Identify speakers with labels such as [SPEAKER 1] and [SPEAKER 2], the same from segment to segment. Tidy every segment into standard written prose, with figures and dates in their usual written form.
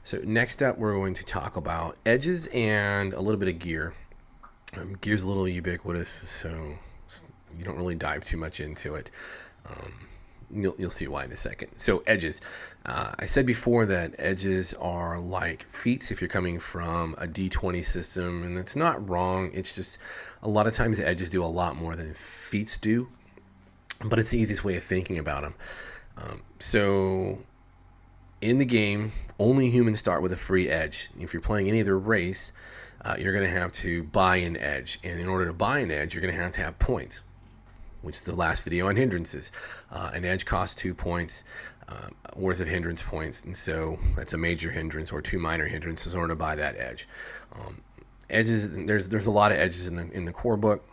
[SPEAKER 1] So next up, we're going to talk about edges and a little bit of gear. Gear's a little ubiquitous, so you don't really dive too much into it. You'll see why in a second. So edges. I said before that edges are like feats if you're coming from a D20 system, and it's not wrong. It's just a lot of times the edges do a lot more than feats do, but it's the easiest way of thinking about them. So in the game, only humans start with a free edge. If you're playing any other race, you're going to have to buy an edge. And in order to buy an edge, you're going to have points, which is the last video on hindrances. An edge costs 2 points worth of hindrance points. And so that's a major hindrance or 2 minor hindrances in order to buy that edge. Edges, there's a lot of edges in the core book.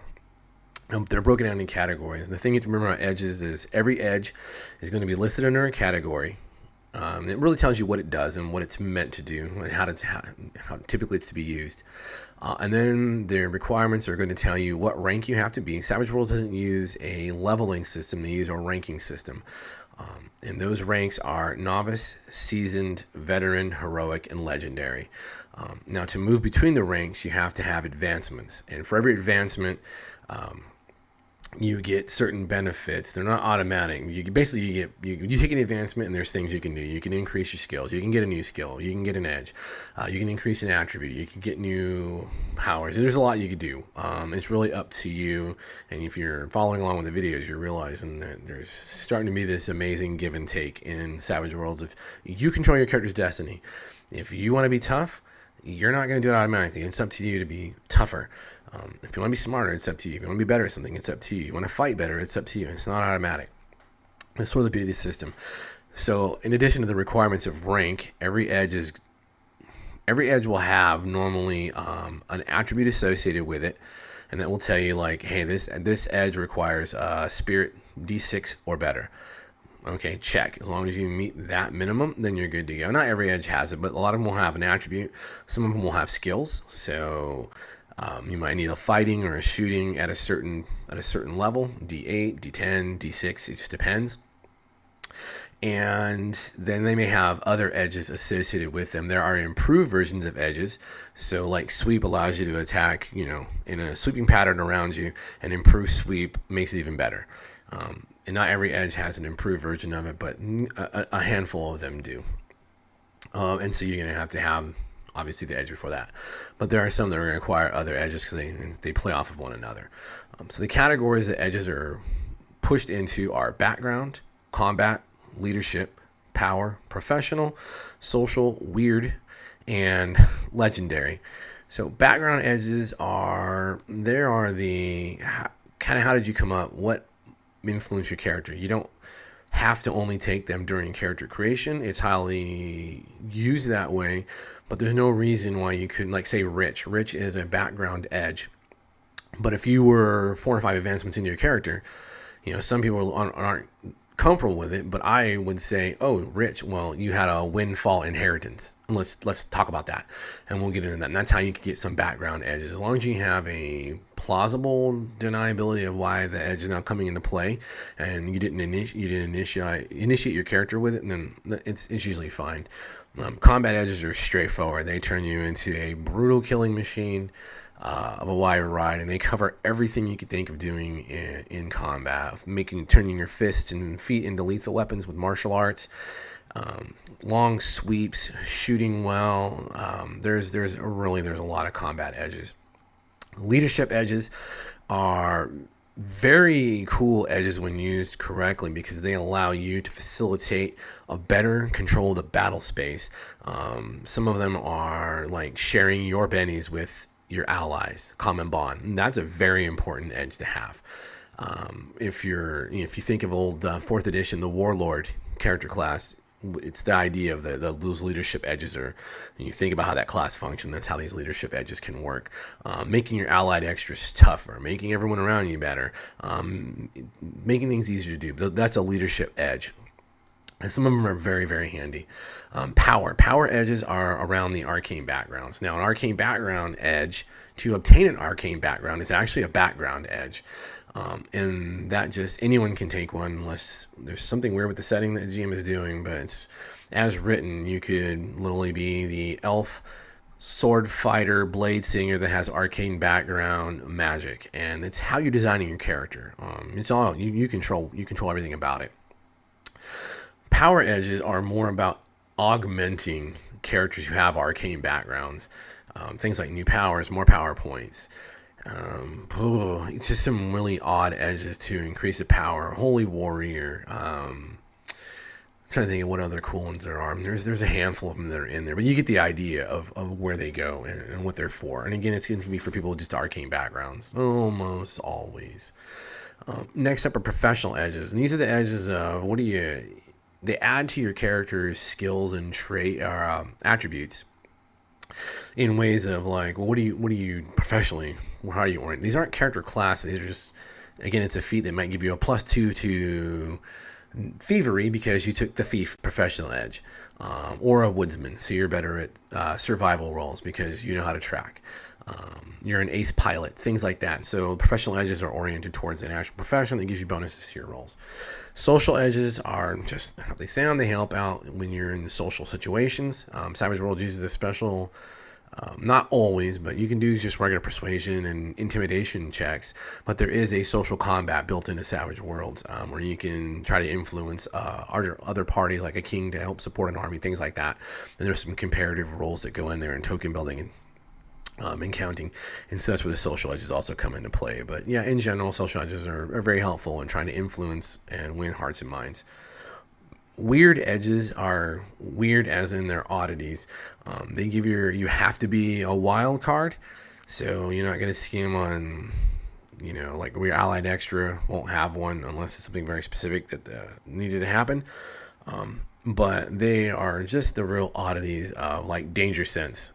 [SPEAKER 1] They're broken down in categories. And the thing you have to remember about edges is every edge is going to be listed under a category. It really tells you what it does and what it's meant to do and how typically it's to be used. And then their requirements are going to tell you what rank you have to be. Savage Worlds doesn't use a leveling system. They use a ranking system. And those ranks are novice, seasoned, veteran, heroic, and legendary. Now, to move between the ranks, you have to have advancements. And for every advancement, you get certain benefits. They're not automatic. You take an advancement, and there's things you can do. You can increase your skills. You can get a new skill. You can get an edge. You can increase an attribute. You can get new powers. There's a lot you could do. It's really up to you. And if you're following along with the videos, you're realizing that there's starting to be this amazing give and take in Savage Worlds. If you control your character's destiny, if you want to be tough, you're not going to do it automatically. It's up to you to be tougher. If you want to be smarter, it's up to you. If you want to be better at something, it's up to you. You want to fight better, it's up to you. It's not automatic. That's sort of the beauty of the system. So in addition to the requirements of rank, every edge will have normally an attribute associated with it, and that will tell you like, hey, this edge requires spirit D6 or better. Okay, check. As long as you meet that minimum, then you're good to go. Not every edge has it, but a lot of them will have an attribute. Some of them will have skills. So you might need a fighting or a shooting at a certain level, D8, D10, D6, it just depends. And then they may have other edges associated with them. There are improved versions of edges. So like sweep allows you to attack, in a sweeping pattern around you, and improved sweep makes it even better. And not every edge has an improved version of it, but a handful of them do. And so you're going to have obviously the edge before that, but there are some that are going to require other edges because they play off of one another. So the categories that edges are pushed into are background, combat, leadership, power, professional, social, weird, and legendary. So background edges are the kind of how did you come up, what influenced your character. You don't have to only take them during character creation. It's highly used that way, but there's no reason why you couldn't, like say Rich. Rich is a background edge, but if you were 4 or 5 advancements into your character, some people aren't comfortable with it, but I would say, oh, Rich, well, you had a windfall inheritance. And let's talk about that, and we'll get into that. And that's how you can get some background edges. As long as you have a plausible deniability of why the edge is now coming into play, and you didn't initiate your character with it, then it's usually fine. Combat edges are straightforward. They turn you into a brutal killing machine of a wire ride, and they cover everything you could think of doing in combat, turning your fists and feet into lethal weapons with martial arts, long sweeps, shooting well. There's a lot of combat edges. Leadership edges are very cool edges when used correctly because they allow you to facilitate a better control of the battle space. Some of them are like sharing your bennies with your allies, common bond. And that's a very important edge to have. If you think of old 4th edition, the Warlord character class, it's the idea of those leadership edges and you think about how that class functions. That's how these leadership edges can work. Making your allied extras tougher, making everyone around you better, making things easier to do. That's a leadership edge. And some of them are very, very handy. Power edges are around the arcane backgrounds. Now, an arcane background edge, to obtain an arcane background, is actually a background edge. And that just anyone can take one unless there's something weird with the setting that the GM is doing, but as written, you could literally be the elf sword fighter blade singer that has arcane background magic, and it's how you're designing your character. It's all you control. You control everything about it. Power edges are more about augmenting characters who have arcane backgrounds. Things like new powers, more power points. It's just some really odd edges to increase the power. Holy Warrior. I'm trying to think of what other cool ones there are. There's a handful of them that are in there, but you get the idea of where they go and what they're for. And again, it's going to be for people with just arcane backgrounds, almost always. Next up are professional edges, and these are the edges of they add to your character's skills and trait or attributes in ways of like, well, what do you professionally, how do you orient? These aren't character classes. These are just, again, it's a feat that might give you a +2 to thievery because you took the thief professional edge, or a woodsman, so you're better at survival roles because you know how to track. You're an ace pilot, things like that. So professional edges are oriented towards an actual profession that gives you bonuses to your roles. Social edges are just how they sound. They help out when you're in social situations. Savage Worlds uses a special, not always, but you can do just regular persuasion and intimidation checks. But there is a social combat built into Savage Worlds, where you can try to influence other parties, like a king, to help support an army, things like that. And there's some comparative roles that go in there, and token building and counting, and so that's where the social edges also come into play. But yeah, in general, social edges are very helpful in trying to influence and win hearts and minds. Weird edges are weird as in their oddities. They give you have to be a wild card, so you're not going to see them on, like your allied extra won't have one unless it's something very specific that needed to happen. But they are just the real oddities of like danger sense.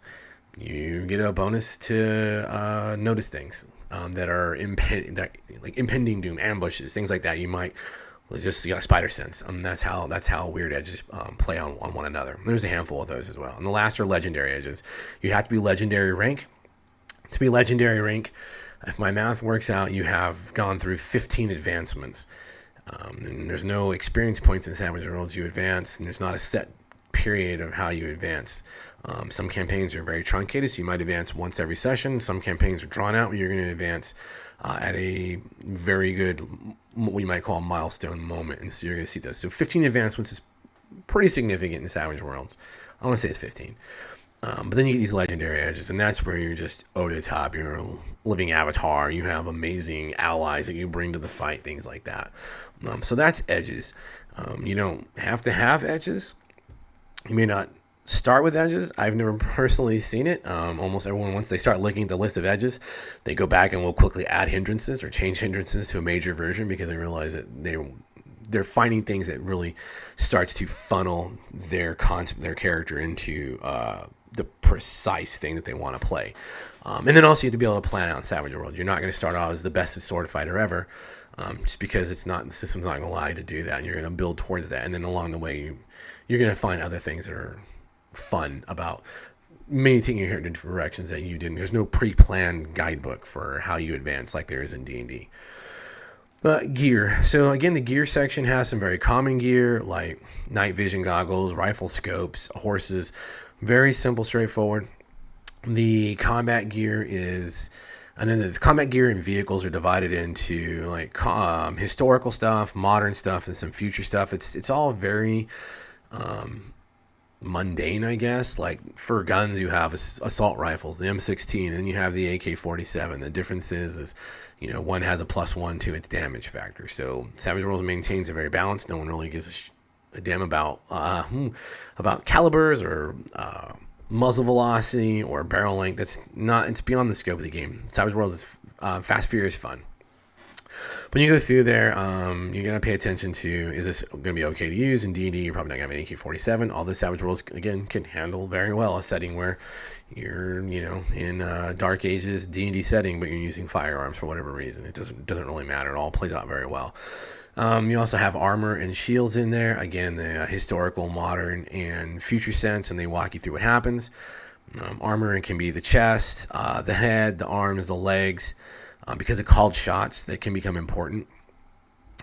[SPEAKER 1] You get a bonus to notice things that are impending doom, ambushes, things like that. You got spider sense. That's how weird edges play on one another. There's a handful of those as well. And the last are legendary edges. You have to be legendary rank. To be legendary rank, if my math works out, you have gone through 15 advancements. And there's no experience points in Savage Worlds. You advance, and there's not a set period of how you advance. Some campaigns are very truncated, so you might advance once every session. Some campaigns are drawn out where you're going to advance at a very good, what you might call a milestone moment, and so you're going to see those. So 15 advancements is pretty significant in Savage Worlds. I want to say it's 15. But then you get these legendary edges, and that's where you're just over the top. You're a living avatar. You have amazing allies that you bring to the fight, things like that. So that's edges. You don't have to have edges. You may not start with edges. I've never personally seen it. Almost everyone, once they start looking at the list of edges, they go back and will quickly add hindrances or change hindrances to a major version because they realize that they're finding things that really starts to funnel their concept, their character into the precise thing that they want to play. And then also you have to be able to plan out in Savage World. You're not going to start off as the best sword fighter ever, just because the system's not going to allow you to do that. And you're going to build towards that, and then along the way you're going to find other things that are fun about maybe taking your character in different directions that you didn't. There's no pre-planned guidebook for how you advance like there is in D&D. Gear. So again, the gear section has some very common gear like night vision goggles, rifle scopes, horses. Very simple, straightforward. The combat gear and then the combat gear and vehicles are divided into like historical stuff, modern stuff, and some future stuff. It's all very mundane, I guess. Like for guns, you have assault rifles, the M16, and you have the AK-47. The difference is one has a +1 to its damage factor. So Savage Worlds maintains a very balanced. No one really gives a damn about calibers or muzzle velocity or barrel length. It's beyond the scope of the game. Savage Worlds is fast, furious fun. When you go through there, you're going to pay attention to, is this going to be okay to use? In D&D, you're probably not going to have an AK-47. Although Savage Worlds, again, can handle very well a setting where you're, in a Dark Ages D&D setting, but you're using firearms for whatever reason. It doesn't really matter. It all plays out very well. You also have armor and shields in there. Again, the historical, modern, and future sense, and they walk you through what happens. Armor can be the chest, the head, the arms, the legs. Because of called shots that can become important.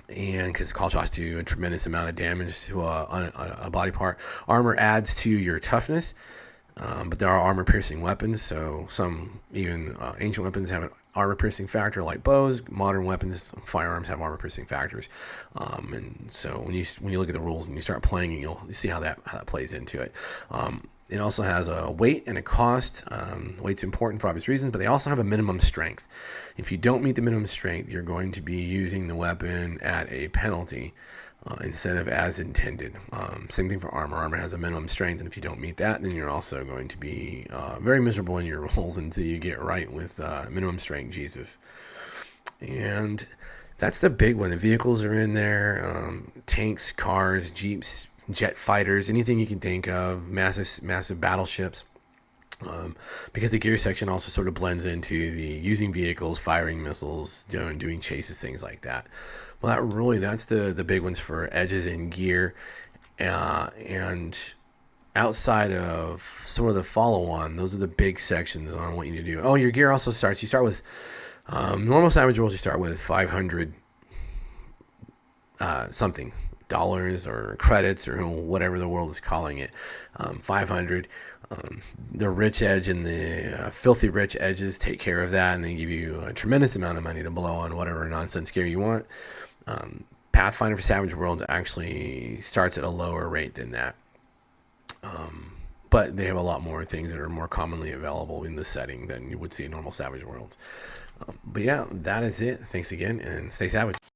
[SPEAKER 1] and because it calls to do a tremendous amount of damage to a body part. Armor adds to your toughness, but there are armor-piercing weapons. So some even ancient weapons have an armor-piercing factor, like bows. Modern weapons, firearms have armor-piercing factors, and so when you look at the rules and you start playing, you'll see how that plays into it. It also has a weight and a cost. Weight's important for obvious reasons, but they also have a minimum strength. If you don't meet the minimum strength, you're going to be using the weapon at a penalty instead of as intended. Same thing for armor. Armor has a minimum strength, and if you don't meet that, then you're also going to be very miserable in your rolls until you get right with minimum strength Jesus. And that's the big one. The vehicles are in there, tanks, cars, jeeps, jet fighters, anything you can think of, massive battleships. Because the gear section also sort of blends into the using vehicles, firing missiles, doing chases, things like that. Well, that's the big ones for edges and gear. And outside of some of the follow-on, those are the big sections on what you need to do. Oh, your gear also starts. You start with normal Savage Worlds. You start with 500 something dollars or credits or whatever the world is calling it. 500. The rich edge and the filthy rich edges take care of that, and they give you a tremendous amount of money to blow on whatever nonsense gear you want. Pathfinder for Savage Worlds actually starts at a lower rate than that. But they have a lot more things that are more commonly available in this setting than you would see in normal Savage Worlds. But yeah, that is it. Thanks again, and stay savage.